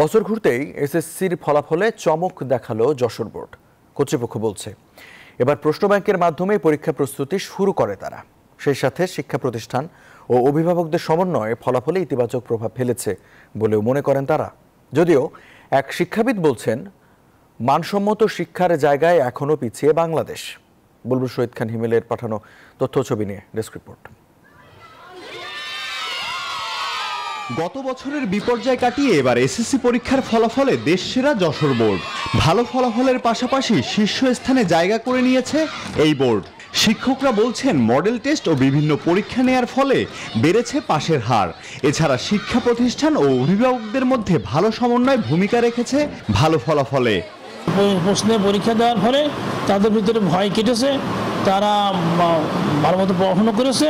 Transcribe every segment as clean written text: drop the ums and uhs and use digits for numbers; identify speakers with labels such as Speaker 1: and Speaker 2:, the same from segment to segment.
Speaker 1: বছর ঘুরতেই এসএসসির ফলাফলে চমক দেখালো যশোর বোর্ড। কর্তৃপক্ষ বলছে এবার প্রশ্ন ব্যাংকের মাধ্যমে পরীক্ষা প্রস্তুতি শুরু করে তারা। সেই সাথে শিক্ষা প্রতিষ্ঠান ও অভিভাবকদের সমন্বয়ে ফলাফলে ইতিবাচক প্রভাব ফেলেছে বলেও মনে করেন তারা। যদিও এক শিক্ষাবিদ বলছেন মানসম্মত শিক্ষার জায়গায় এখনো পিছিয়ে বাংলাদেশ। বুলবুল শহীদ খান হিমেলের পাঠানো তথ্য ছবি নিয়ে ডেস্ক রিপোর্ট।
Speaker 2: গত বছরের বিপর্যয় কাটিয়ে এবার এসএসসি পরীক্ষার ফলাফলে দেশসেরা যশোর বোর্ড। ভালো ফলাফলের পাশাপাশি শীর্ষস্থানে জায়গা করে নিয়েছে এই বোর্ড। শিক্ষকরা বলছেন মডেল টেস্ট ও বিভিন্ন পরীক্ষা নেয়ার ফলে বেড়েছে পাশের হার। এছাড়া শিক্ষা প্রতিষ্ঠান ও অভিভাবকদের মধ্যে ভালো সমন্বয় ভূমিকা রেখেছে ভালো ফলাফলে।
Speaker 3: প্রশ্নে পরীক্ষা দেওয়ার ফলে তাদের ভিতরে ভয় কেটেছে, তারা ভালো মতো পড়াশোনা করেছে,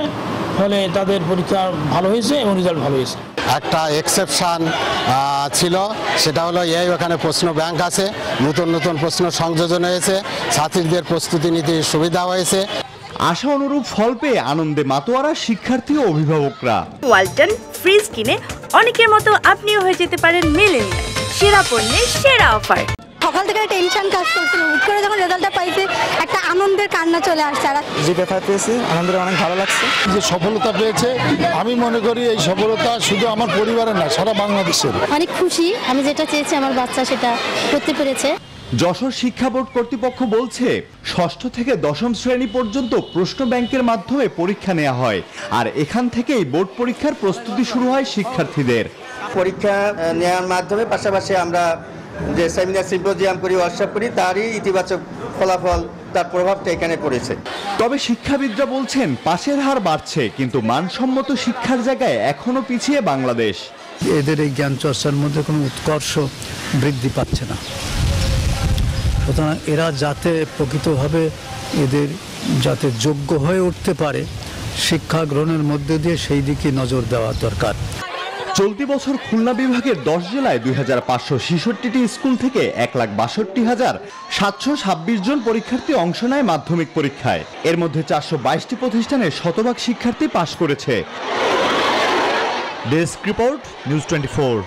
Speaker 3: ফলে তাদের পরীক্ষা ভালো হয়েছে এবং রেজাল্ট ভালো হয়েছে।
Speaker 4: একটা এক্সেপশন ছিল, সেটা হলো ওখানে প্রশ্ন ব্যাংক আছে, নতুন নতুন প্রশ্ন সংযোজন হয়েছে, ছাত্রীদের প্রস্তুতি নিতে সুবিধা হয়েছে।
Speaker 2: আশা অনুরূপ ফল পেয়ে আনন্দে মাতোয়ারা শিক্ষার্থী ও অভিভাবকরা।
Speaker 5: ওয়ালটন ফ্রিজ কিনে অনেকের মতো আপনিও হয়ে যেতে পারেন মিলেনিয়াল। সেরা পণ্যের সেরা অফার।
Speaker 6: সকাল থেকে টেনশন কাজ করছিল, হুট করে যখন রেজাল্টটা পাইছে একটা আনন্দের কান্না চলে আসছে। আর
Speaker 7: যে পেপার পেয়েছি আনন্দের অনেক ভালো লাগছে।
Speaker 8: যে সফলতা পেয়েছে, আমি মনে করি এই সফলতা শুধু আমার পরিবারের না, সারা বাংলাদেশের।
Speaker 6: অনেক খুশি, আমি যেটা চেয়েছি আমার বাচ্চা সেটা করতে পেরেছে।
Speaker 2: যশোর শিক্ষা বোর্ড কর্তৃপক্ষ বলছে ষষ্ঠ থেকে দশম শ্রেণী পর্যন্ত প্রশ্ন ব্যাংকের মাধ্যমে পরীক্ষা নেওয়া হয়, আর এখান থেকেই বোর্ড পরীক্ষার প্রস্তুতি শুরু হয় শিক্ষার্থীদের।
Speaker 9: পরীক্ষা নেওয়ার মাধ্যমে পাশাপাশি আমরা যে সেমিনার সিম্পোজিয়াম করি, ওয়ার্কশপ করি, তারই ইতিবাচক ফলাফল, তার প্রভাবটা এখানে পড়েছে।
Speaker 2: তবে শিক্ষাবিদরা বলছেন পাশের হার বাড়ছে, কিন্তু মানসম্মত শিক্ষার জায়গায় এখনো পিছিয়ে বাংলাদেশ।
Speaker 10: এদের এই জ্ঞান চর্চার মধ্যে কোনো উৎকর্ষ বৃদ্ধি পাচ্ছে না। সুতরাং এরা যাতে প্রকৃতভাবে এদের যাতে যোগ্য হয়ে উঠতে পারে, শিক্ষা গ্রহণের মধ্যে দিয়ে সেই দিকে নজর দেওয়া দরকার।
Speaker 2: চলতি বছর খুলনা বিভাগের 10 জেলায় 2566টি স্কুল থেকে 1,62,726 জন পরীক্ষার্থী অংশ নেয় মাধ্যমিক পরীক্ষায়। এর মধ্যে 422টি প্রতিষ্ঠানে শতভাগ শিক্ষার্থী পাশ করেছে। Desk report, news 24।